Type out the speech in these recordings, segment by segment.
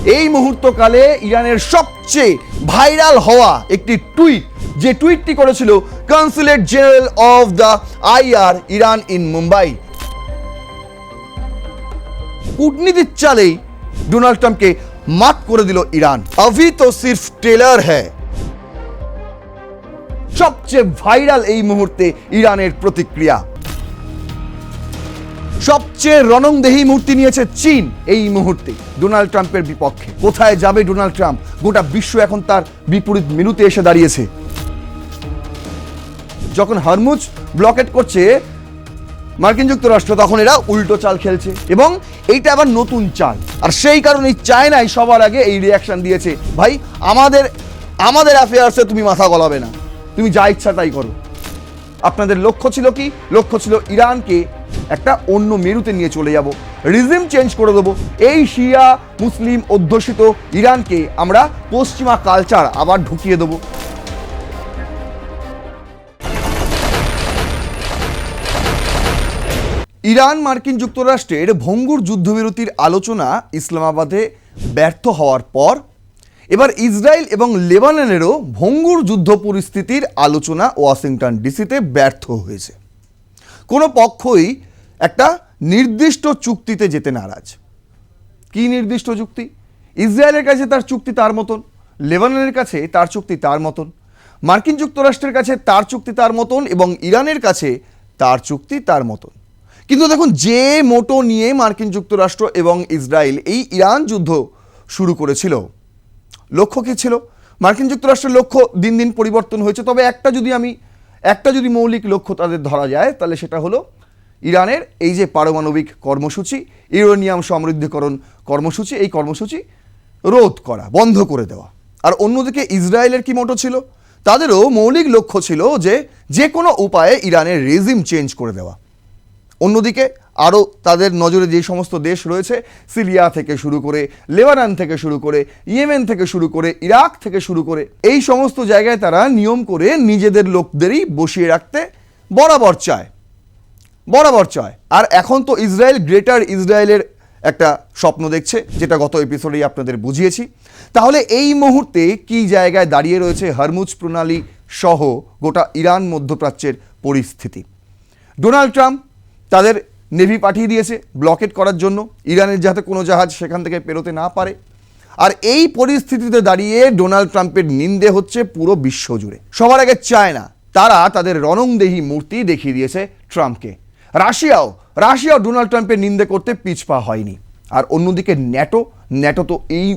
এই মুহূর্তকালে ইরানের সবচেয়ে ভাইরাল হওয়া একটি টুইট, যে টুইটটি করেছিল consulate general of the I R Iran in Mumbai. কূটনীতির চালেই ডোনাল্ড ট্রাম্পকে মাত করে দিল ইরান। अभी तो सिर्फ ट्रेलर है। সবচেয়ে ভাইরাল এই মুহূর্তে ইরানের প্রতিক্রিয়া। সবচেয়ে রণংদেহী মূর্তি নিয়েছে চীন এই মুহূর্তে ডোনাল্ড ট্রাম্পের বিপক্ষে। কোথায় যাবে ডোনাল্ড ট্রাম্প? গোটা বিশ্ব এখন তার বিপরীত মেরুতে এসে দাঁড়িয়েছে। যখন হরমুজ ব্লকেট করছে মার্কিন যুক্তরাষ্ট্র, তখন এরা উল্টো চাল খেলছে এবং এইটা আবার নতুন চাল। আর সেই কারণেই চায়নাই সবার আগে এই রিয়াকশন দিয়েছে, ভাই আমাদের অ্যাফেয়ার্সে তুমি মাথা গলাবে না, তুমি যা ইচ্ছা তাই করো। আপনাদের লক্ষ্য ছিল কি? লক্ষ্য ছিল ইরানকে একটা অন্য মেরুতে নিয়ে চলে যাব, রিজিম চেঞ্জ করে দেবো। এই শিয়া মুসলিম অধ্যুষিত ইরানকে আমরা পশ্চিমা কালচার আবার ঢুকিয়ে দেবো। ইরান মার্কিন যুক্তরাষ্ট্রের ভঙ্গুর যুদ্ধবিরতির আলোচনা ইসলামাবাদে ব্যর্থ হওয়ার পর এবার ইসরায়েল এবং লেবাননেরও ভঙ্গুর যুদ্ধ পরিস্থিতির আলোচনা ওয়াশিংটন ডিসিতে ব্যর্থ হয়েছে। কোনো পক্ষই একটা নির্দিষ্ট চুক্তিতে যেতে নারাজ। কি নির্দিষ্ট চুক্তি? ইসরায়েলের কাছে তার চুক্তি তার মতন, লেবাননের কাছে তার চুক্তি তার মতন, মার্কিন যুক্তরাষ্ট্রের কাছে তার চুক্তি তার মতন এবং ইরানের কাছে তার চুক্তি তার মতন। কিন্তু দেখুন, যে মোটো নিয়ে মার্কিন যুক্তরাষ্ট্র এবং ইসরায়েল এই ইরান যুদ্ধ শুরু করেছিল, লক্ষ্য কী ছিল? মার্কিন যুক্তরাষ্ট্রের লক্ষ্য দিন দিন পরিবর্তন হয়েছে, তবে একটা যদি মৌলিক লক্ষ্য তাদের ধরা যায়, তাহলে সেটা হলো ইরানের এই যে পারমাণবিক কর্মসূচি, ইউরেনিয়াম সমৃদ্ধকরণ কর্মসূচি, এই কর্মসূচি রোধ করা, বন্ধ করে দেওয়া। আর অন্যদিকে ইসরায়েলের কি মোটো ছিল? তাদেরও মৌলিক লক্ষ্য ছিল যে কোনো উপায়ে ইরানের রেজিম চেঞ্জ করে দেওয়া। অন্যদিকে আরও তাদের নজরে যে সমস্ত দেশ রয়েছে, সিরিয়া থেকে শুরু করে, লেবানন থেকে শুরু করে, ইয়েমেন থেকে শুরু করে, ইরাক থেকে শুরু করে, এই সমস্ত জায়গায় তারা নিয়ম করে নিজেদের লোকদেরই বসিয়ে রাখতে বরাবর চায়। আর এখন তো ইসরায়েল গ্রেটার ইসরায়েলের একটা স্বপ্ন দেখছে, যেটা গত এপিসোডেই আপনাদের বুঝিয়েছি। তাহলে এই মুহূর্তে কি জায়গায় দাঁড়িয়ে রয়েছে হরমুজ প্রণালী সহ গোটা ইরান মধ্যপ্রাচ্যের পরিস্থিতি? ডোনাল্ড ট্রাম্প তাদের নেভি পাঠিয়ে দিয়েছে ব্লকেট করার জন্য, ইরানের যাতে কোনো জাহাজ সেখান থেকে পেরোতে না পারে। আর এই পরিস্থিতিতে দাঁড়িয়ে ডোনাল্ড ট্রাম্পের নিন্দে হচ্ছে পুরো বিশ্ব জুড়ে। সবার আগে চায়না, তারা তাদের রণংদেহী মূর্তি দেখিয়ে দিয়েছে ট্রাম্পকে। রাশিয়াও ডোনাল্ড ট্রাম্পের নিন্দে করতে পিছপা হয়নি। আর অন্যদিকে ন্যাটো তো এই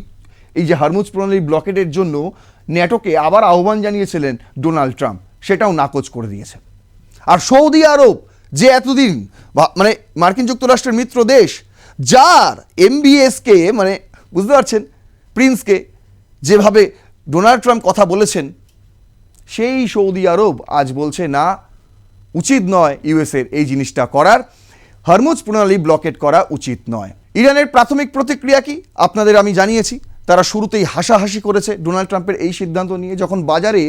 যে হরমুজ প্রণালী ব্লকেটের জন্য ন্যাটোকে আবার আহ্বান জানিয়েছিলেন ডোনাল্ড ট্রাম্প, সেটাও নাকচ করে দিয়েছে। আর সৌদি আরব, যে এতদিন মানে মার্কিন যুক্তরাষ্ট্রের মিত্র দেশ, যার MBSকে মানে বুঝতে পারছেন প্রিন্সকে যেভাবে ডোনাল্ড ট্রাম্প কথা বলেছেন, সেই সৌদি আরব আজ বলছে না, উচিত নয় ইউএসের এই জিনিসটা করার, হরমুজ প্রণালী ব্লকেট করা উচিত নয়। ইরানের প্রাথমিক প্রতিক্রিয়া কি আপনাদের আমি জানিয়েছি। তারা শুরুতেই হাসাহাসি করেছে ডোনাল্ড ট্রাম্পের এই সিদ্ধান্ত নিয়ে। যখন বাজারে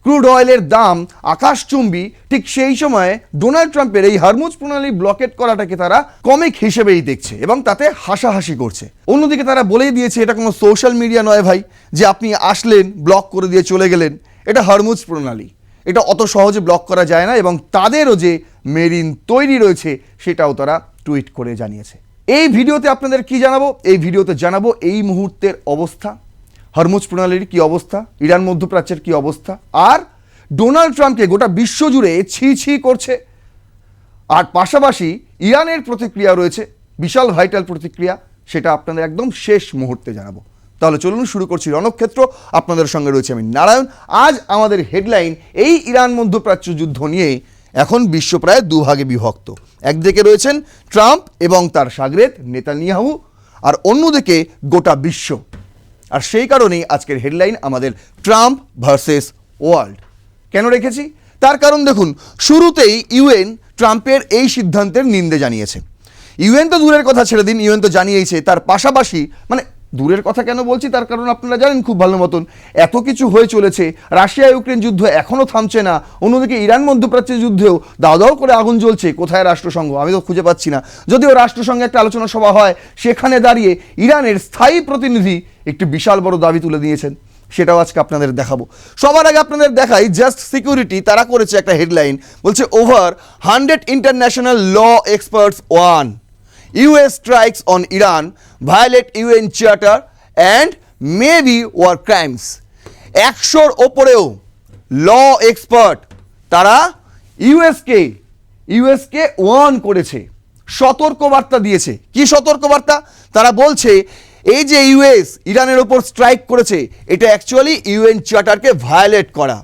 ক্রুড অয়েলের দাম আকাশচুম্বী, ঠিক সেই সময়ে ডোনাল্ড ট্রাম্পের এই হরমুজ প্রণালী ব্লকেট করাটাকে তারা কমিক হিসেবেই দেখছে এবং তাতে হাসাহাসি করছে। অন্যদিকে তারা বলেই দিয়েছে এটা কোনো সোশ্যাল মিডিয়া নয় ভাই, যে আপনি আসলেন ব্লক করে দিয়ে চলে গেলেন। এটা হরমুজ প্রণালী, এটা অত সহজে ব্লক করা যায় না এবং তাদেরও যে মেরিন তৈরি রয়েছে সেটাও তারা টুইট করে জানিয়েছে। এই ভিডিওতে আপনাদের কি জানাবো? এই ভিডিওতে জানাবো এই মুহূর্তের অবস্থা, হরমুজ প্রণালীর কি অবস্থা, ইরান মধ্যপ্রাচ্যের কি অবস্থা, আর ডোনাল্ড ট্রাম্পকে গোটা বিশ্ব জুড়ে ছি করছে। আর পাশাপাশি ইরানের প্রতিক্রিয়া রয়েছে, বিশাল ভাইটাল প্রতিক্রিয়া, সেটা আপনাদের একদম শেষ মুহূর্তে জানাবো। তাহলে চলুন শুরু করছি রণক্ষেত্র। আপনাদের সঙ্গে রয়েছে আমি নারায়ণ। আজ আমাদের হেডলাইন, এই ইরান মধ্যপ্রাচ্য যুদ্ধ নিয়ে এখন বিশ্ব প্রায় দুভাগে বিভক্ত। একদিকে রয়েছেন ট্রাম্প এবং তার সাগরেদ নেতানিয়াহু, আর অন্যদিকে গোটা বিশ্ব। আর সেই কারণেই আজকের হেডলাইন আমাদের ট্রাম্প ভার্সেস ওয়ার্ল্ড। কেন রেখেছি? তার কারণ দেখুন, শুরুতেই ইউএন ট্রাম্পের এই সিদ্ধান্তের নিন্দে জানিয়েছে। ইউএন তো দূরের কথা ছেড়ে দিন, ইউএন তো জানিয়েছে, তার পাশাপাশি মানে দূরের কথা কেন বলছি তার কারণ আপনারা জানেন খুব ভালো মতন, এত কিছু হয়ে চলেছে, রাশিয়া ইউক্রেন যুদ্ধ এখনও থামছে না, অন্যদিকে ইরান মধ্যপ্রাচ্যের যুদ্ধেও দাও দাও করে আগুন জ্বলছে। কোথায় রাষ্ট্রসংঘ? আমি তো খুঁজে পাচ্ছি না। যদিও রাষ্ট্রসংঘে একটা আলোচনা সভা হয়, সেখানে দাঁড়িয়ে ইরানের স্থায়ী প্রতিনিধি একটি বিশাল বড় দাবি তুলে দিয়েছেন, সেটাও আজকে আপনাদের দেখাবো। সবার আগে আপনাদের দেখাই জাস্ট সিকিউরিটি, তারা করেছে একটা হেডলাইন, বলছে over 100 international law experts warn US strikes on Iran violate UN charter and may be war crimes। 100-র ওপরেও ল এক্সপার্ট তারা ইউএসকে ওয়ার্ন করেছে, সতর্কবার্তা দিয়েছে। কি সতর্কবার্তা? তারা বলছে এই যে ইউএস ইরানের ওপর স্ট্রাইক করেছে, এটা অ্যাকচুয়ালি ইউএন চার্টারকে ভায়োলেট করা,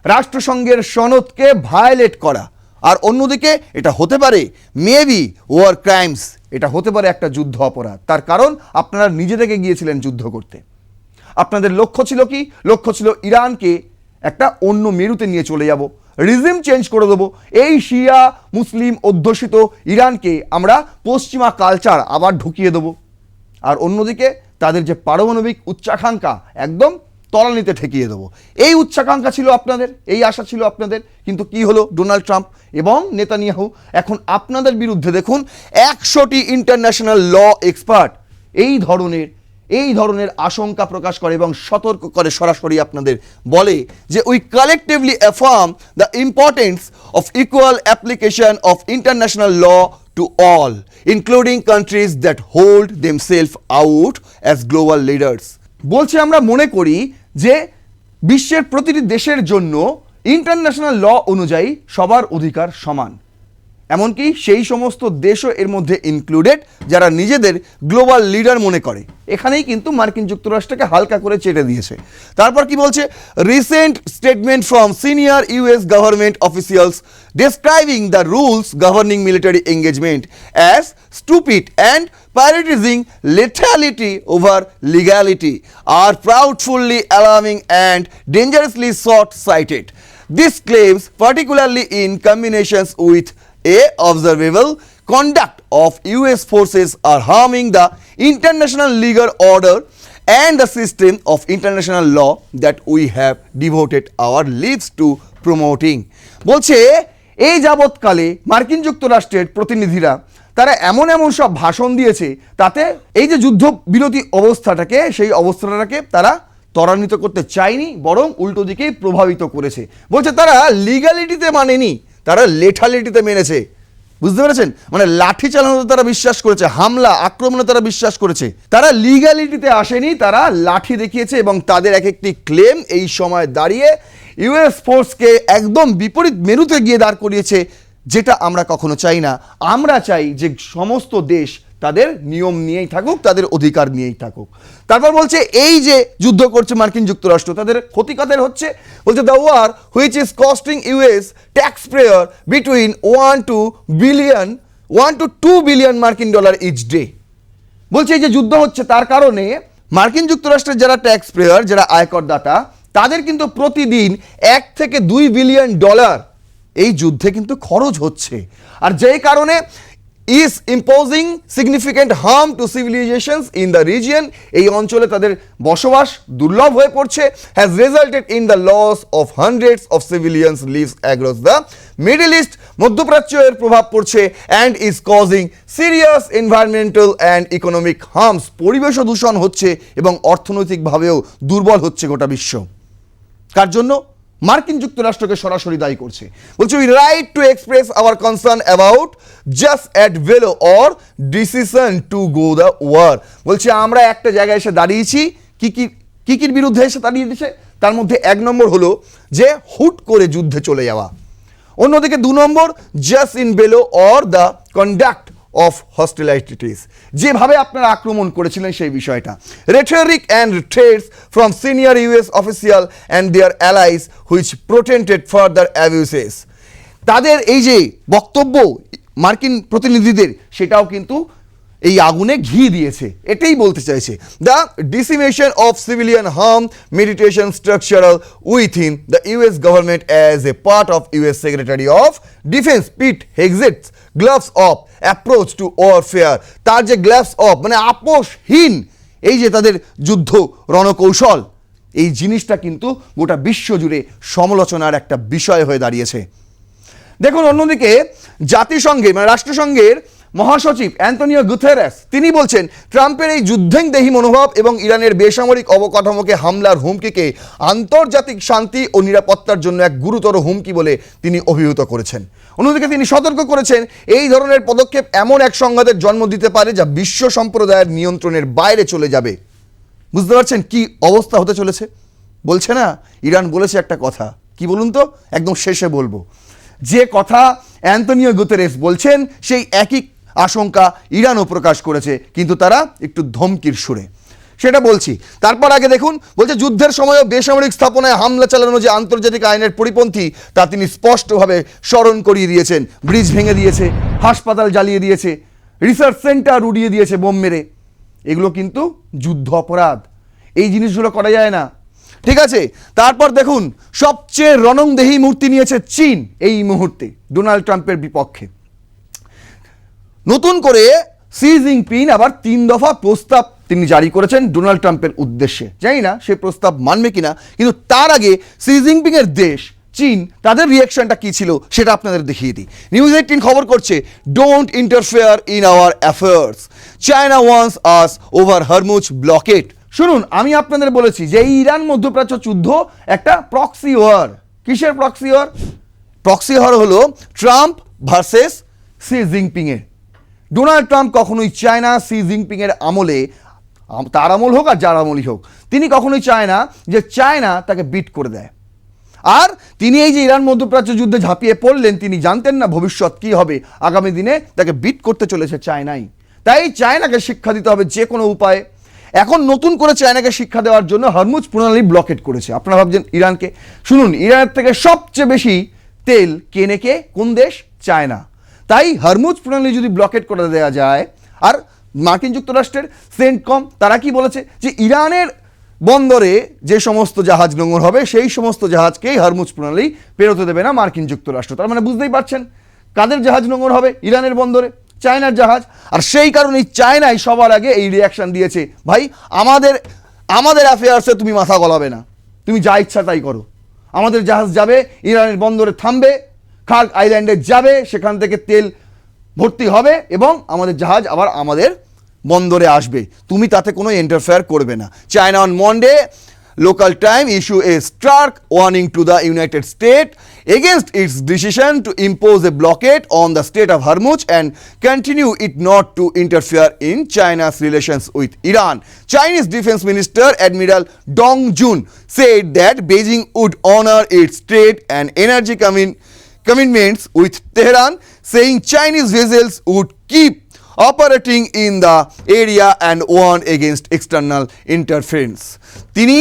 রাষ্ট্রসংঘের সনদকে ভায়োলেট করা। আর অন্যদিকে এটা হতে পারে মেবি ওয়ার ক্রাইমস, এটা হতে পারে একটা যুদ্ধ অপরাধ। তার কারণ আপনারা নিজে থেকে গিয়েছিলেন যুদ্ধ করতে। আপনাদের লক্ষ্য ছিল কি? লক্ষ্য ছিল ইরানকে একটা অন্য মেরুতে নিয়ে চলে যাব, রিজিম চেঞ্জ করে দেবো, এই শিয়া মুসলিম অধ্যুষিত ইরানকে আমরা পশ্চিমা কালচার আবার ঢুকিয়ে দেবো। আর অন্যদিকে তাদের যে পারমাণবিক উচ্চাকাঙ্ক্ষা একদম তলানিতে ঠেকিয়ে দেবো, এই উচ্চাকাঙ্ক্ষা ছিল আপনাদের, এই আশা ছিল আপনাদের। কিন্তু কি হলো? ডোনাল্ড ট্রাম্প এবং নেতানিয়াহু এখন আপনাদের বিরুদ্ধে দেখুন 100টি ইন্টারন্যাশনাল ল এক্সপার্ট এই ধরনের আশঙ্কা প্রকাশ করে এবং সতর্ক করে, সরাসরি আপনাদের বলে যে we collectively affirm the importance of equal application of international law to all including countries that hold themselves out as global leaders. বলছে আমরা মনে করি যে বিশ্বের প্রতিটি দেশের জন্য ইন্টারন্যাশনাল ল অনুযায়ী সবার অধিকার সমান, এমনকি সেই সমস্ত দেশও এর মধ্যে ইনক্লুডেড যারা নিজেদের গ্লোবাল লিডার মনে করে। এখানেই কিন্তু মার্কিন যুক্তরাষ্ট্রকে হালকা করে চেটে দিয়েছে। তারপর কি বলছে? Recent statement from senior US government officials describing the rules governing military engagement as stupid and prioritizing lethality over legality are proudly alarming and dangerously short-sighted. These claims, particularly in combinations with a observable conduct of US forces, are harming the international legal order and the system of international law that we have devoted our lives to promoting. বলছে এই যাবৎকালে মার্কিন যুক্তরাষ্ট্রের প্রতিনিধিরা তারা এমন সব ভাষণ দিয়েছে, তাতে এই যে যুদ্ধ বিরতি অবস্থাটাকে, সেই অবস্থাটাকে তারা ত্বরান্বিত করতে চায়নি, বরং উল্টো দিকেই প্রভাবিত করেছে। বলছে তারা লিগ্যালিটিতে মানেনি, তারা লেথালিটিতে মেনেছে। বুঝতে পেরেছেন? মানে লাঠি চালানোতে তারা বিশ্বাস করেছে, হামলা আক্রমণে তারা বিশ্বাস করেছে, তারা লিগ্যালিটিতে আসেনি, তারা লাঠি দেখিয়েছে। এবং তাদের এক একটি ক্লেম এই সময় দাঁড়িয়ে ইউএস ফোর্সকে একদম বিপরীত মেরুতে গিয়ে দাঁড় করিয়েছে, যেটা আমরা কখনো চাই না। আমরা চাই যে সমস্ত দেশ তাদের নিয়ম নিয়েই থাকুক, তাদের অধিকার নিয়েই থাকুক। তারপর বলছে এই যে যুদ্ধ করছে মার্কিন যুক্তরাষ্ট্র, তাদের ক্ষতি কাদের হচ্ছে? বলছে the war which is costing US taxpayer between 1 to 2 billion মার্কিন ডলার ইচ ডে। বলছে এই যে যুদ্ধ হচ্ছে তার কারণে মার্কিন যুক্তরাষ্ট্রের যারা ট্যাক্স পেয়ার, যারা আয়করদাতা, তাদের কিন্তু প্রতিদিন 1 থেকে 2 বিলিয়ন ডলার এই যুদ্ধে কিন্তু খরচ হচ্ছে। আর যেই কারণে is imposing significant harm to civilizations in the region, এই অঞ্চলে তাদের বসবাস দুর্লভ হয়ে পড়ছে, has resulted in the loss of hundreds of civilians lives across the Middle East, মধ্যপ্রাচ্যের প্রভাব পড়ছে, and is causing serious environmental and economic harms, পরিবেশ দূষণ হচ্ছে এবং অর্থনৈতিকভাবেও দুর্বল হচ্ছে গোটা বিশ্ব। কার জন্য? মার্কিন যুক্তরাষ্ট্রকে সরাসরি দায়ী করছে। বলছে we write to express our concern about jus ad bello or decision to go the war. বলছে আমরা একটা জায়গায় এসে দাঁড়িয়েছি, কি বিরুদ্ধে এসে দাঁড়িয়ে দিয়েছে? তার মধ্যে 1 নম্বর হলো যে হুট করে যুদ্ধে চলে যাওয়া, অন্যদিকে 2 নম্বর jus in bello or the conduct of hostilities, যেভাবে আপনারা আক্রমণ করেছিলেন সেই বিষয়টা। Rhetoric and threats from senior US official and their allies which portended further abuses, তাদের এই যে বক্তব্য মার্কিন প্রতিনিধিদের, সেটাও কিন্তু এই আগুনে ঘি দিয়েছে, এটাই বলতে চাইছে। The decimation of civilian harm mitigation structural within the US government as a part of US secretary of defence Pete Hegseth's gloves off approach to warfare. তার যে গ্লাভস অফ মানে আপোষহীন এই যে তাদের যুদ্ধ রণকৌশল, এই জিনিসটা কিন্তু গোটা বিশ্ব জুড়ে সমালোচনার একটা বিষয় হয়ে দাঁড়িয়েছে। দেখুন, অন্যদিকে জাতিসংঘে মানে রাষ্ট্রসংঘের মহাসচিব অ্যান্তনিও গুতেরেস তিনি বলছেন ট্রাম্পের এই যুদ্ধংদেহী মনোভাব এবং ইরানের বেসামরিক অবকাঠামোকে হামলার হুমকিকে আন্তর্জাতিক শান্তি ও নিরাপত্তার জন্য এক গুরুতর হুমকি বলে তিনি অভিহিত করেছেন। অন্যদিকে তিনি সতর্ক করেছেন এই ধরনের পদক্ষেপ এমন এক সংঘাতের জন্ম দিতে পারে যা বিশ্ব সম্প্রদায়ের নিয়ন্ত্রণের বাইরে চলে যাবে। বুঝতে পারছেন কি অবস্থা হতে চলেছে? বলছে না, ইরান বলেছে একটা কথা, কি বলুন তো, একদম শেষে বলবো। যে কথা অ্যান্তনিও গুতেরেস বলছেন সেই একই আশঙ্কা ইরানও প্রকাশ করেছে, কিন্তু তারা একটু ধমকির সুরে, সেটা বলছি। তারপর আগে দেখুন, বলছে যুদ্ধের সময়ও বেসামরিক স্থাপনায় হামলা চালানো যে আন্তর্জাতিক আইনের পরিপন্থী তা তিনি স্পষ্টভাবে স্মরণ করিয়ে দিয়েছেন। ব্রিজ ভেঙে দিয়েছে, হাসপাতাল জ্বালিয়ে দিয়েছে, রিসার্চ সেন্টার উড়িয়ে দিয়েছে বোম মেরে, এগুলো কিন্তু যুদ্ধ অপরাধ, এই জিনিসগুলো করা যায় না, ঠিক আছে। তারপর দেখুন, সবচেয়ে রণংদেহী মূর্তি নিয়েছে চীন এই মুহূর্তে ডোনাল্ড ট্রাম্পের বিপক্ষে। নতুন করে শি জিনপিং আবার 3 দফা প্রস্তাব তিনি জারি করেছেন ডোনাল্ড ট্রাম্পের উদ্দেশ্যে। জানি না সেই প্রস্তাব মানবে কিনা, কিন্তু তার আগে শি জিনপিং এর দেশ চীন তাদের রিয়াকশনটা কি ছিল সেটা আপনাদের দেখিয়ে দিই। নিউজ 18 খবর করছে, don't interfere in our affairs, China wants us over Hormuz blocked. শুনুন, আমি আপনাদের বলেছি যে এই ইরান মধ্যপ্রাচ্য যুদ্ধ একটা প্রক্সি ওয়ার। কিসের প্রক্সি ওয়ার? প্রক্সি ওয়ার হলো ট্রাম্প ভার্সেস শি জিনপিং এর। ডোনাল্ড ট্রাম্প কখনোই চায় না শি জিনপিং এর আমলে, তার আমল হোক আর যার আমলই হোক, তিনি কখনোই চায় না যে চায়না তাকে বিট করে দেয়। আর তিনি এই যে ইরান মধ্যপ্রাচ্য যুদ্ধে ঝাঁপিয়ে পড়লেন, তিনি জানতেন না ভবিষ্যৎ কি হবে, আগামী দিনে তাকে বিট করতে চলেছে চায়নাই। তাই চায়নাকে শিক্ষা দিতে হবে যে কোনো উপায়ে। এখন নতুন করে চায়নাকে শিক্ষা দেওয়ার জন্য হরমুজ প্রণালী ব্লকেট করেছে। আপনারা ভাবছেন ইরানকে, শুনুন, ইরানের থেকে সবচেয়ে বেশি তেল কেনে কে? কোন দেশ? চায়না। তাই হরমুজ প্রণালী যদি ব্লকেট করে দেওয়া যায়, আর মার্কিন যুক্তরাষ্ট্রের সেন্টকম তারা কি বলেছে যে ইরানের বন্দরে যে সমস্ত জাহাজ নোঙর হবে সেই সমস্ত জাহাজকেই হরমুজ প্রণালী পেরোতে দেবে না মার্কিন যুক্তরাষ্ট্র। তার মানে বুঝতেই পারছেন কাদের জাহাজ নোঙর হবে? ইরানের বন্দরে চায়নার জাহাজ। আর সেই কারণেই চায়নাই সবার আগে এই রিয়াকশন দিয়েছে, ভাই আমাদের অ্যাফেয়ার্সে তুমি মাথা গলাবে না, তুমি যা ইচ্ছা তাই করো, আমাদের জাহাজ যাবে ইরানের বন্দরে থামবে, খার্গ আইল্যান্ডে যাবে, সেখান থেকে তেল ভর্তি হবে এবং আমাদের জাহাজ আবার আমাদের বন্দরে আসবে, তুমি তাতে কোনো ইন্টারফেয়ার করবে না। China on Monday local time issue a stark warning to the United States against its decision to impose a blockade on the Strait of Hormuz and continue it not to interfere in China's relations with Iran. Chinese Defense Minister Admiral Dong Jun said that Beijing would honor its trade and energy commitments with Tehran, saying Chinese vessels would keep operating in the area and warn against external interference. তিনি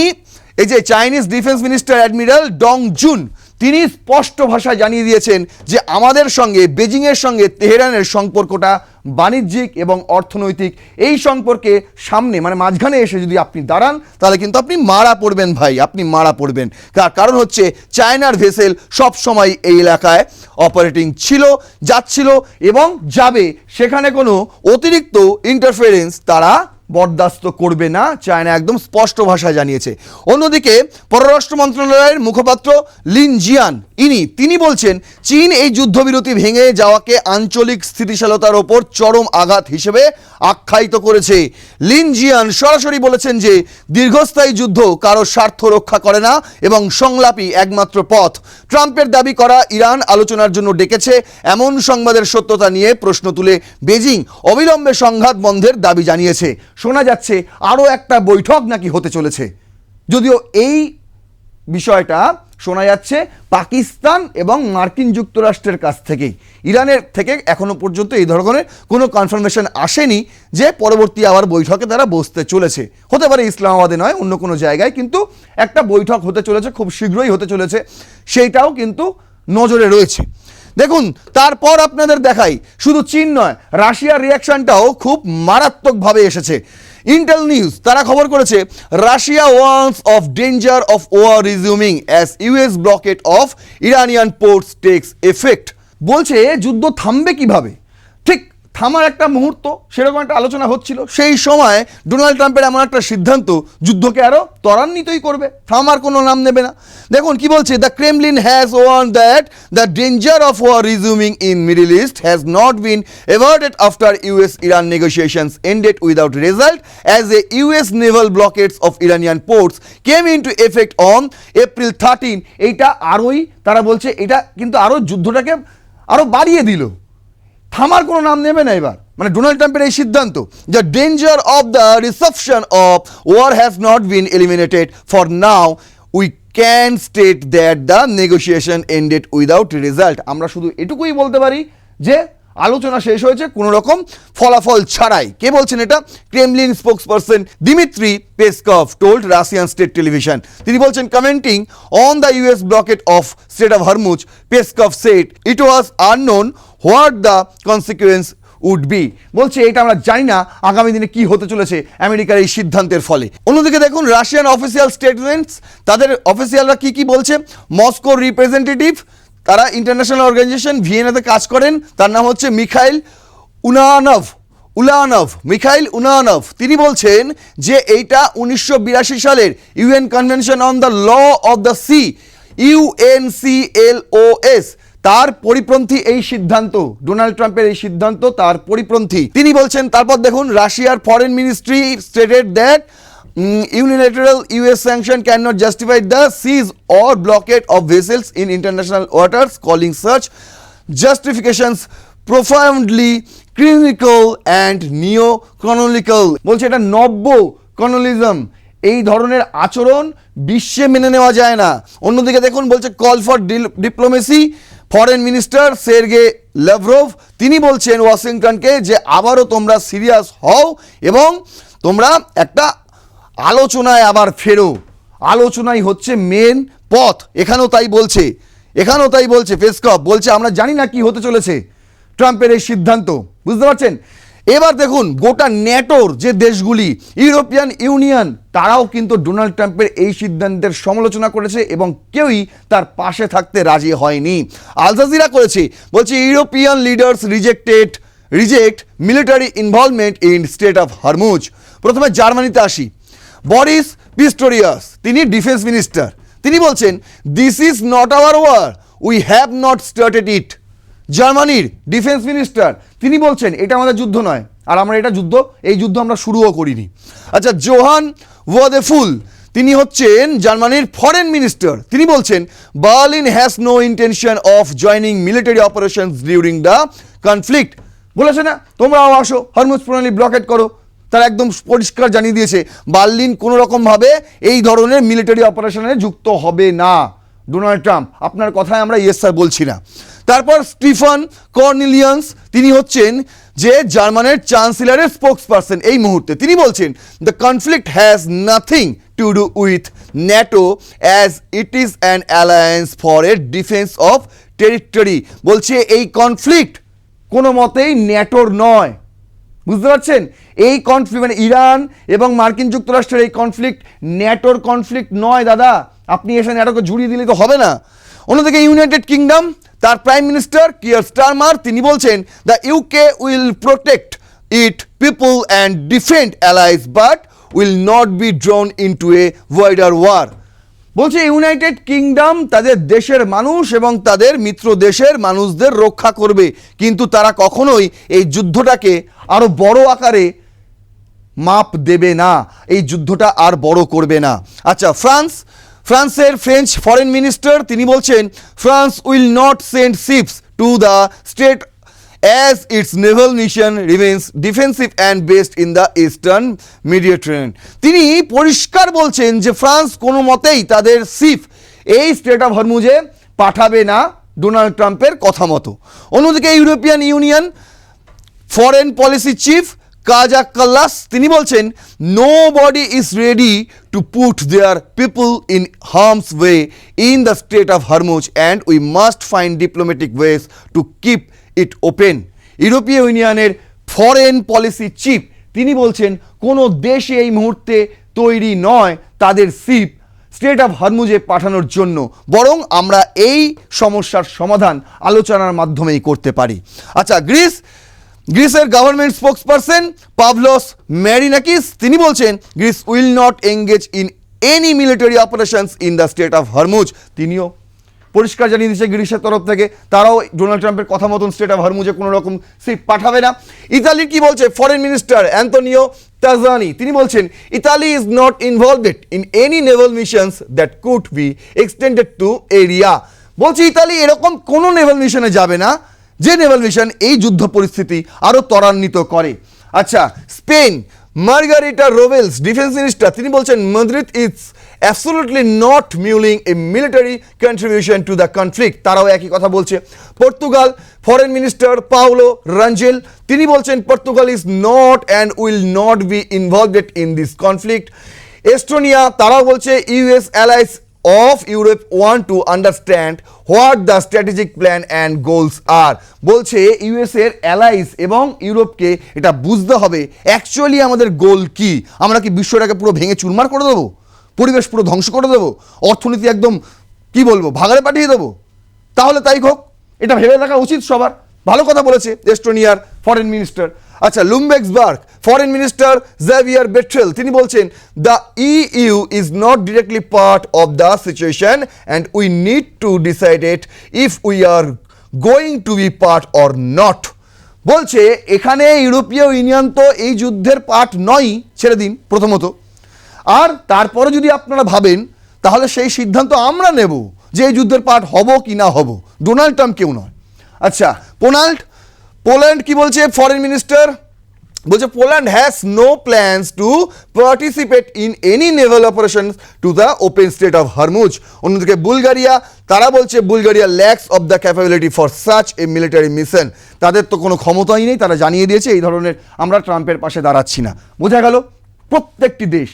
এই যে Chinese defence minister admiral Dong June তিনি স্পষ্ট ভাষায় জানিয়ে দিয়েছেন যে আমাদের সঙ্গে বেজিংয়ের সঙ্গে তেহরানের সম্পর্কটা বাণিজ্যিক এবং অর্থনৈতিক, এই সম্পর্কে সামনে মানে মাঝখানে এসে যদি আপনি দাঁড়ান তাহলে কিন্তু আপনি মারা পড়বেন ভাই, আপনি মারা পড়বেন। কারণ হচ্ছে চায়নার ভেসেল সবসময় এই এলাকায় অপারেটিং ছিল, যাচ্ছিল এবং যাবে, সেখানে কোনো অতিরিক্ত ইন্টারফারেন্স তারা বরদাস্ত করবে না, চায়না একদম স্পষ্ট ভাষায় জানিয়েছে। অন্যদিকে পররাষ্ট্র মন্ত্রণালয়ের মুখপাত্র লিন জিয়ান তিনি বলছেন চীন এই যুদ্ধবিরতি ভেঙে যাওয়াকে আঞ্চলিক স্থিতিশীলতার ওপর চরম আঘাত হিসেবে আখ্যায়িত করেছে। লিন জিয়ান সরাসরি বলেছেন যে দীর্ঘস্থায়ী যুদ্ধ কারো স্বার্থ রক্ষা করে না এবং সংলাপই একমাত্র পথ। ট্রাম্পের দাবি করা ইরান আলোচনার জন্য ডেকেছে এমন সংবাদের সত্যতা নিয়ে প্রশ্ন তুলে বেজিং অবিলম্বে সংঘাত বন্ধের দাবি জানিয়েছে। শোনা যাচ্ছে আরও একটা বৈঠক নাকি হতে চলেছে, যদিও এই বিষয়টা শোনা যাচ্ছে পাকিস্তান এবং মার্কিন যুক্তরাষ্ট্রের কাছ থেকেই। ইরানের থেকে এখনো পর্যন্ত এই ধরনের কোনো কনফার্মেশন আসেনি যে পরবর্তী আবার বৈঠকে তারা বসতে চলেছে। হতে পারে ইসলামাবাদে নয়, অন্য কোনো জায়গায়, কিন্তু একটা বৈঠক হতে চলেছে, খুব শীঘ্রই হতে চলেছে, সেইটাও কিন্তু নজরে রয়েছে। দেখুন, তারপর আপনাদের দেখাই শুধু চীন নয়, রাশিয়ার রিয়াকশনটাও খুব মারাত্মকভাবে এসেছে। ইন্টেল নিউজ তারা খবর করেছে Russia warns of danger of war resuming as US blockade of Iranian ports takes effect. বলছে যুদ্ধ থামবে কিভাবে, ঠিক থামার একটা মুহূর্ত, সেরকম একটা আলোচনা হচ্ছিল। সেই সময় ডোনাল্ড ট্রাম্পের এমন একটা সিদ্ধান্ত যুদ্ধকে আরও ত্বরান্বিতই করবে, থামার কোনো নাম নেবে না। দেখুন কি বলছে, the Kremlin has warned that the danger of war resuming in Middle East has not been averted after US Iran negotiations ended without result as a US naval blockades of Iranian ports came into effect on April 13। এইটা আরোই, তারা বলছে এটা কিন্তু আরও যুদ্ধটাকে আরও বাড়িয়ে দিল, থামার কোনো নাম নেবে না এবার। মানে ডোনাল্ড ট্রাম্পের এই সিদ্ধান্ত, the danger of the reception of war has not been eliminated for now, we can state that the negotiation ended without result. আমরা শুধু এটুকুই বলতে পারি যে আলোচনা শেষ হয়েছে কোনো রকম ফলাফল ছাড়াই। কে বলছেন এটা? Kremlin spokesperson Dmitry Peskov told Russian state television. তিনি বলছেন, commenting on the US blockade of strait of Hormuz, Peskov said it was unknown what the consequence would be. বলছে এটা আমরা জানি না আগামী দিনে কি হতে চলেছে আমেরিকার এই সিদ্ধান্তের ফলে। অন্যদিকে দেখুন রাশিয়ান অফিসিয়াল স্টেটমেন্টস, তাদের অফিসিয়ালরা কি বলছে। মস্কোর রিপ্রেজেন্টেটিভ, তারা ইন্টারন্যাশনাল অর্গানাইজেশন ভিয়েনাতে কাজ করেন, তার নাম হচ্ছে মিখাইল উনানভ। তিনি বলছেন যে এইটা 1982 সালের UN convention on the law of the sea, UNCLOS, তার পরিপন্থী এই সিদ্ধান্ত। ডোনাল্ড ট্রাম্পের এই সিদ্ধান্ত তার পরিপন্থী তিনি বলছেন। তারপর দেখুন রাশিয়ার foreign ministry stated that unilateral US sanction cannot justify the seize or blockade of vessels in international waters, calling such justifications profoundly cynical and neo-colonial। বলছে এটা নব্য কলোনিয়ালিজম, এই ধরনের আচরণ বিশ্বে মেনে নেওয়া যায় না। অন্যদিকে দেখুন বলছে call for diplomacy, foreign minister Sergei Lavrov তিনি বলছেন ওয়াশিংটনকে যে আবারও তোমরা সিরিয়াস হও এবং তোমরা একটা আলোচনায় আবার ফেরো, আলোচনাই হচ্ছে মেন পথ। এখানেও তাই বলছে পেসকভ বলছে আমরা জানি না কি হতে চলেছে ট্রাম্পের এই সিদ্ধান্ত, বুঝতে পারছেন। এবার দেখুন গোটা ন্যাটোর যে দেশগুলি, ইউরোপিয়ান ইউনিয়ন, তারাও কিন্তু ডোনাল্ড ট্রাম্পের এই সিদ্ধান্তের সমালোচনা করেছে এবং কেউই তার পাশে থাকতে রাজি হয়নি। আল জাজিরা করেছে, বলছে European leaders reject military involvement in strait of Hormuz. প্রথমে জার্মানিতে আসি, বরিস পিস্টোরিয়াস তিনি ডিফেন্স মিনিস্টার, তিনি বলছেন this is not our war, we have not started it. জার্মানির ডিফেন্স মিনিস্টার তিনি বলছেন এটা আমাদের যুদ্ধ নয়, আর আমরা এই যুদ্ধ আমরা শুরুও করিনি। আচ্ছা, জোহান ওয়াদেফুল তিনি হচ্ছেন জার্মানির ফরেন মিনিস্টার, তিনি বলছেন Berlin has no intention of joining military operations during the conflict. বলেছে না তোমরাও আসো, হরমুজ প্রণালী ব্লকেট করো। তারা একদম পরিষ্কার জানিয়ে দিয়েছে বার্লিন কোনো রকমভাবে এই ধরনের মিলিটারি অপারেশনে যুক্ত হবে না। ডোনাল্ড ট্রাম্প আপনার কথায় আমরা ইয়েস স্যার বলছি না। তারপর স্টিফান কর্নেলিয়ান্স তিনি হচ্ছেন যে জার্মানের চ্যান্সেলরের স্পোকসপারসন এই মুহূর্তে, তিনি বলছেন the conflict has nothing to do with NATO as it is an alliance for a defence of territory. বলছে এই কনফ্লিক্ট কোনো মতেই ন্যাটোর নয়, বুঝতে পারছেন। এই কনফ্লিক্ট মানে ইরান এবং মার্কিন যুক্তরাষ্ট্রের এই কনফ্লিক্ট ন্যাটোর কনফ্লিক্ট নয় দাদা, আপনি এসে ন্যাটোকে জুড়িয়ে দিলে তো হবে না। অন্যদিকে ইউনাইটেড কিংডম, তার প্রাইম মিনিস্টার কিয়ার স্টারমার তিনি বলছেন the UK will protect it people and defend allies but will not be drawn into a wider war. বলছে ইউনাইটেড কিংডম তাদের দেশের মানুষ এবং তাদের মিত্র দেশের মানুষদের রক্ষা করবে, কিন্তু তারা কখনোই এই যুদ্ধটাকে আরো বড় আকারে মাপ দেবে না, এই যুদ্ধটা আর বড় করবে না। আচ্ছা, ফ্রান্সের ফ্রেঞ্চ ফরেন মিনিস্টার তিনি বলছেন France will not send ships to the state as its naval mission remains defensive and based in the eastern Mediterranean। তিনি পরিষ্কার বলছেন যে ফ্রান্স কোনো মতেই তাদের শিপ এই স্টেট অফ হরমুজে পাঠাবে না ডোনাল্ড ট্রাম্পের কথা মতো। অন্যদিকে European Union foreign policy chief Kaja Kallas তিনি বলছেন nobody is ready to put their people in harm's way in the strait of Hormuz and we must find diplomatic ways to keep it open. ইউরোপীয় ইউনিয়নের foreign policy chief তিনি বলছেন কোনো দেশে এই মুহূর্তে তৈরি নয় তাদের শিপ স্টেট অফ হরমুজে পাঠানোর জন্য, বরং আমরা এই সমস্যার সমাধান আলোচনার মাধ্যমেই করতে পারি। আচ্ছা, গ্রিস গ্রিসের গভর্নমেন্ট স্পোক্সপারসন পাভলোস ম্যারিনাকিস তিনি বলছেন Greece will not engage in any military operations in the strait of Hormuz. তিনিও পরিষ্কার জানিয়ে দিচ্ছে গ্রিসের তরফ থেকে তারাও ডোনাল্ড ট্রাম্পের কথা মতন স্টেট অফ হরমুজে কোনো রকম শিপ পাঠাবে না। ইতালির কি বলছে ফরেন মিনিস্টার অ্যান্তোনিও তাজানি তিনি বলছেন Italy is not involved in any Naval missions that could be extended two area. বলছে ইতালি এরকম কোনো নেভাল মিশনে যাবে না যে নেভাল মিশন এই যুদ্ধ পরিস্থিতি আরও ত্বরান্বিত করে। আচ্ছা, Spain Margarita Robles defence minister তিনি বলছেন Madrid is absolutely not mulling a military contribution to the conflict, তারাও একই কথা বলছে। Portugal foreign minister Paulo Rangel তিনি বলছেন Portugal is not and will not be involved in this conflict. Estonia তারাও বলছে US allies of Europe want to understand what the strategic plan and goals are। বলছে US এর Alice এবং ইউরোপকে এটা বুঝতে হবে অ্যাকচুয়ালি আমাদের গোল কি। আমরা কি বিশ্বটাকে পুরো ভেঙে চুরমার করে দেবো, পরিবেশ পুরো ধ্বংস করে দেবো, অর্থনীতি একদম কি বলবো ভাগাড়ে পাঠিয়ে দেবো? তাহলে তাই হোক, এটা ভেবে দেখা উচিত সবার। ভালো কথা বলেছে এস্টোনিয়ার ফরেন মিনিস্টার। আচ্ছা, Luxembourg foreign minister Xavier Bettel তিনি বলছেন the EU is not directly part of the situation and we need to decide it if we are going to be part or not. বলছে এখানে ইউরোপীয় union তো এই যুদ্ধের part নয়, ছেড়ে দিন প্রথমত, আর তারপরে যদি আপনারা ভাবেন তাহলে সেই সিদ্ধান্ত আমরা নেব যে এই যুদ্ধের পার্ট হব কি না হব, ডোনাল্ড ট্রাম্প কেউ নয়। আচ্ছা, পোল্যান্ড কি বলছে ফরেন মিনিস্টার বলছে Poland has no plans to participate in any naval operation to the open strait of Hormuz. অন্যদিকে বুলগারিয়া তারা বলছে Bulgaria lacks of the capability for such a military mission, তাদের তো কোনো ক্ষমতাই নেই, তারা জানিয়ে দিয়েছে এই ধরনের আমরা ট্রাম্পের পাশে দাঁড়াচ্ছি না। বোঝা গেল প্রত্যেকটি দেশ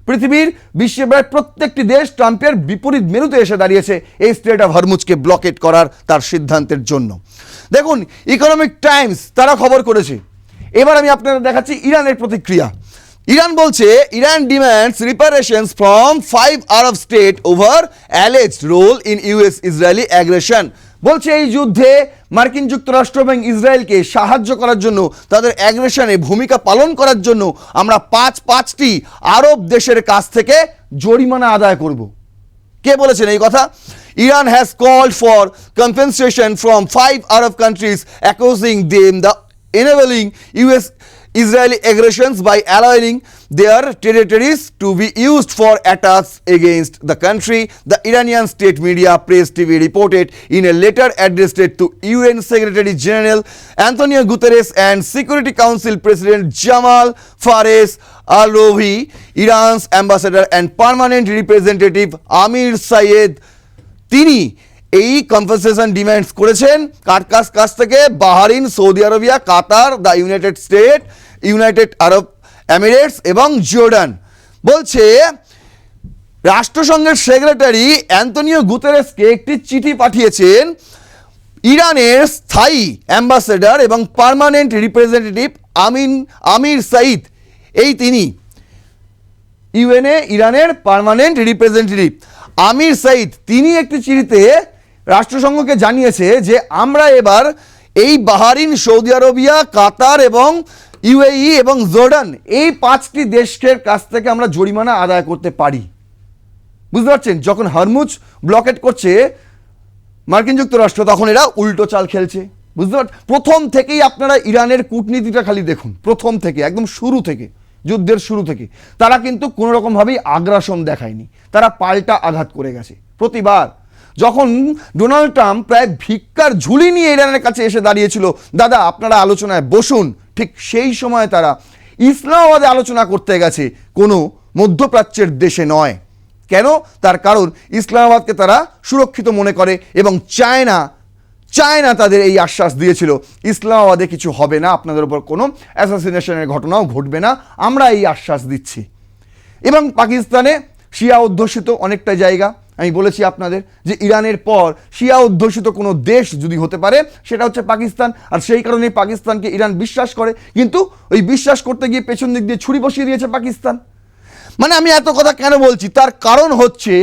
পৃথিবীর বিশ্বের প্রায় প্রত্যেকটি দেশ ট্রাম্পের বিপরীত মেরুতে এসে দাঁড়িয়েছে এই স্ট্রেট অফ হরমুজকে ব্লকেট করার তার সিদ্ধান্তের জন্য। দেখুন ইকোনমিক টাইমস তারা খবর করেছে। এবার আমি আপনাদের দেখাচ্ছি ইরানের প্রতিক্রিয়া। ইরান বলছে Iran demands reparations from 5 Arab state over alleged role in US Israeli aggression. বলছে এই যুদ্ধে মার্কিন যুক্তরাষ্ট্র এবং ইসরায়েলকে সাহায্য করার জন্য তাদের অ্যাগ্রেশনে ভূমিকা পালন করার জন্য আমরা পাঁচটি আরব দেশের কাছ থেকে জরিমানা আদায় করব। কে বলেছেন এই কথা? Iran has called for compensation from 5 Arab countries accusing them the enabling US Israeli aggressions by allowing their territories to be used for attacks against the country, the Iranian state media Press TV reported in a letter addressed to UN Secretary General Antonio Guterres and Security Council President Jamal Fares Al-Rovi, Iran's ambassador and permanent representative Amir Sayed তিনি এই compensation demands করেছেন কার কাছ থেকে? Bahrain, Saudi Arabia, Qatar, the United Arab Emirates এবং Jordan. বলছে রাষ্ট্রসংঘের secretary Antonio গুতেরেসকে একটি চিঠি পাঠিয়েছেন ইরানের স্থায়ী অ্যাম্বাসেডর এবং পার্মানেন্ট রিপ্রেজেন্টেটিভ আমির সাইদ, এই তিনি ইউএনএ ইরানের পার্মানেন্ট রিপ্রেজেন্টেটিভ আমির সাইদ তিনি একটি চিঠিতে রাষ্ট্রসংঘকে জানিয়েছে যে আমরা এবার এই বাহারিন, সৌদি আরবিয়া, কাতার এবং ইউএই এবং জর্ডান এই 5টি দেশের কাছ থেকে আমরা জরিমানা আদায় করতে পারি। বুঝতে পারছেন, যখন হরমুজ ব্লকেট করছে মার্কিন যুক্তরাষ্ট্র তখন এরা উল্টো চাল খেলছে। বুঝতে পারছেন, প্রথম থেকেই আপনারা ইরানের কূটনীতিটা খালি দেখুন, প্রথম থেকে একদম শুরু থেকে যুদ্ধের শুরু থেকে তারা কিন্তু কোনো রকমভাবেই আগ্রাসন দেখায়নি, তারা পাল্টা আঘাত করে গেছে। প্রতিবার যখন ডোনাল্ড ট্রাম্প প্রায় ভিক্ষার ঝুলি নিয়ে ইরানের কাছে এসে দাঁড়িয়েছিল, দাদা আপনারা আলোচনায় বসুন, ঠিক সেই সময় তারা ইসলামাবাদে আলোচনা করতে গেছে, কোনো মধ্যপ্রাচ্যের দেশে নয়। কেন? তার কারণ ইসলামাবাদকে তারা সুরক্ষিত মনে করে এবং চায়না তাদের এই আশ্বাস দিয়েছিল ইসলামাবাদে কিছু হবে না, আপনাদের উপর কোনো অ্যাসাসিনেশনের ঘটনাও ঘটবে না, আমরা এই আশ্বাস দিচ্ছি। এবং পাকিস্তানে শিয়া অধ্যুষিত অনেকটা জায়গা, আমি বলেছি আপনাদের যে ইরানের পর শিয়া অধ্যুষিত কোনো দেশ যদি হতে পারে সেটা হচ্ছে পাকিস্তান, আর সেই কারণে পাকিস্তানকে ইরান বিশ্বাস করে, কিন্তু ওই বিশ্বাস করতে গিয়ে পেছন দিক দিয়ে ছুরি বসিয়ে দিয়েছে পাকিস্তান। মানে আমি এত কথা কেন বলছি, তার কারণ হচ্ছে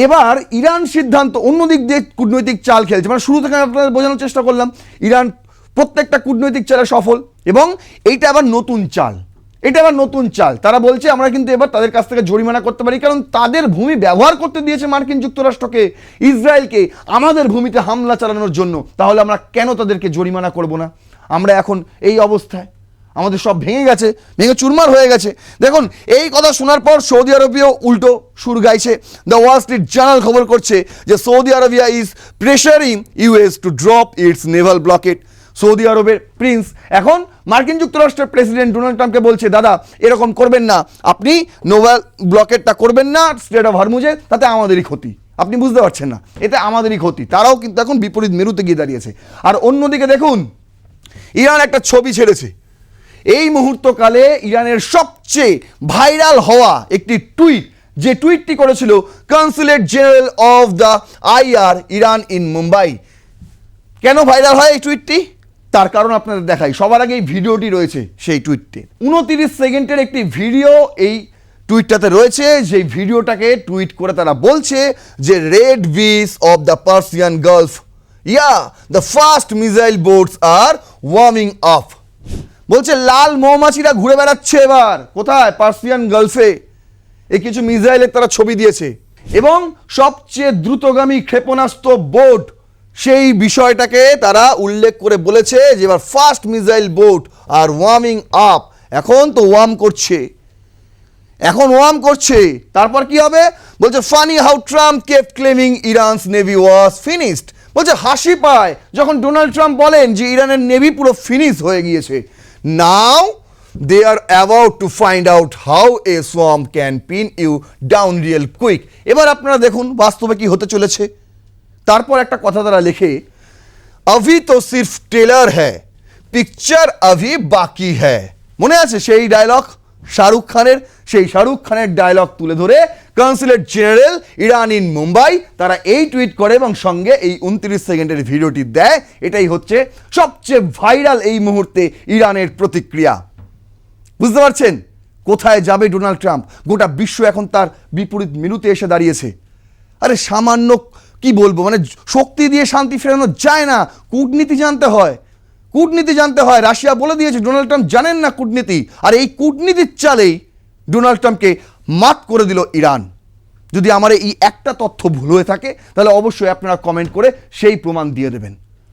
এবার ইরান সিদ্ধান্ত অন্যদিক দিয়ে কূটনৈতিক চাল খেলছে। মানে শুরু থেকে আপনাদের বোঝানোর চেষ্টা করলাম ইরান প্রত্যেকটা কূটনৈতিক চালে সফল। এবং এইটা আবার নতুন চাল, তারা বলছে আমরা কিন্তু এবার তাদের কাছ থেকে জরিমানা করতে পারি, কারণ তাদের ভূমি ব্যবহার করতে দিয়েছে মার্কিন যুক্তরাষ্ট্রকে, ইসরায়েলকে, আমাদের ভূমিতে হামলা চালানোর জন্য। তাহলে আমরা কেন তাদেরকে জরিমানা করব না? আমরা এখন এই অবস্থায়, আমাদের সব ভেঙে চুরমার হয়ে গেছে। দেখুন, এই কথা শোনার পর সৌদি আরবিয়াও উল্টো সুর গাইছে। দ্য ওয়াল স্ট্রিট জার্নাল খবর করছে যে Saudi Arabia is pressuring US to drop its naval blockade. Saudi আরবের প্রিন্স এখন মার্কিন যুক্তরাষ্ট্রের প্রেসিডেন্ট ডোনাল্ড ট্রাম্পকে বলছে, দাদা এরকম করবেন না, আপনি নেভাল ব্লকেটটা করবেন না স্ট্রেট অফ হরমুজে, তাতে আমাদেরই ক্ষতি। আপনি বুঝতে পারছেন না, এতে আমাদেরই ক্ষতি। তারাও কিন্তু এখন বিপরীত মেরুতে গিয়ে দাঁড়িয়েছে। আর অন্যদিকে দেখুন, ইরান একটা ছবি ছেড়েছে। এই মুহূর্তকালে ইরানের সবচেয়ে ভাইরাল হওয়া একটি টুইট, যে টুইটটি করেছিল consulate general of the I R Iran in Mumbai. কেন ভাইরাল হয় এই টুইটটি? তার কারণ আপনাদের দেখাই। সবার আগে এই ভিডিওটি রয়েছে সেই টুইটটি, 29 সেকেন্ডের একটি ভিডিও এই টুইটটাতে রয়েছে। যেই ভিডিওটাকে টুইট করে তারা বলছে যে red bees of the Persian Gulf, the first missile boats are warming up. বলছে লাল মৌমাছিরা ঘুরে বেড়াচ্ছে এবার কোথায়? পার্সিয়ান গালফে। এই কিছু মিসাইলের তারা ছবি দিয়েছে এবং সবচেয়ে দ্রুতগামী ক্ষেপণাস্ত্র বোট, সেই বিষয়টাকে তারা উল্লেখ করে বলেছে যে এবার ফার্স্ট মিসাইল বোট আর ওয়ার্মিং আপ। এখন তো ওয়ার্ম করছে, তারপর কি হবে? বলছে funny how Trump kept claiming ইরানস navy was finished. বলছে হাসি পায় যখন ডোনাল্ড ট্রাম্প বলেন যে ইরানের নেভি পুরো ফিনিশ হয়ে গিয়েছে। নাও they are about to find out how a swarm can pin you down real quick। এবার আপনারা দেখুন বাস্তবে কি হতে চলেছে। তারপর একটা কথা তারা লেখে, अभी तो सिर्फ ट्रेलर है, पिक्चर अभी बाकी है। মনে আছে সেই ডায়লগ শাহরুখ খানের ডায়লগ তুলে ধরে consulate general Iran in Mumbai তারা এই টুইট করে এবং সঙ্গে এই 29 সেকেন্ডের ভিডিওটি দেয়। এটাই হচ্ছে সবচেয়ে ভাইরাল এই মুহূর্তে ইরানের প্রতিক্রিয়া। বুঝতে পারছেন কোথায় যাবে ডোনাল্ড ট্রাম্প? গোটা বিশ্ব এখন তার বিপরীত মেরুতে এসে দাঁড়িয়েছে। আরে সামান্য কি বলবো, মানে শক্তি দিয়ে শান্তি ফেরানো যায় না, কূটনীতি জানতে হয়। রাশিয়া বলে দিয়েছে ডোনাল্ড ট্রাম্প জানেন না কূটনীতি, আর এই কূটনীতির চালেই ডোনাল্ড ট্রাম্পকে মাত করে দিল ইরান। যদি আমার এই একটা তথ্য ভুল হয়ে থাকে তাহলে অবশ্যই আপনারা কমেন্ট করে সেই প্রমাণ দিয়ে দেবেন।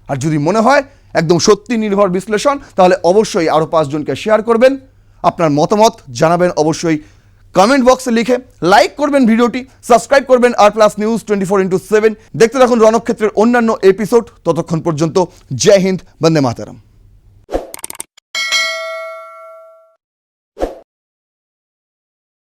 আর যদি মনে হয় একদম সত্যি নির্ভর বিশ্লেষণ, তাহলে অবশ্যই আরও 5 জনকে শেয়ার করবেন। আপনার মতামত জানাবেন অবশ্যই কমেন্ট বক্সে লিখে, লাইক করবেন ভিডিওটি, সাবস্ক্রাইব করবেন আর প্লাস নিউজ 24/7। দেখতে থাকুন রণক্ষেত্রের অন্যান্য এপিসোড। ততক্ষণ পর্যন্ত জয় হিন্দ, বন্দে মাতরম।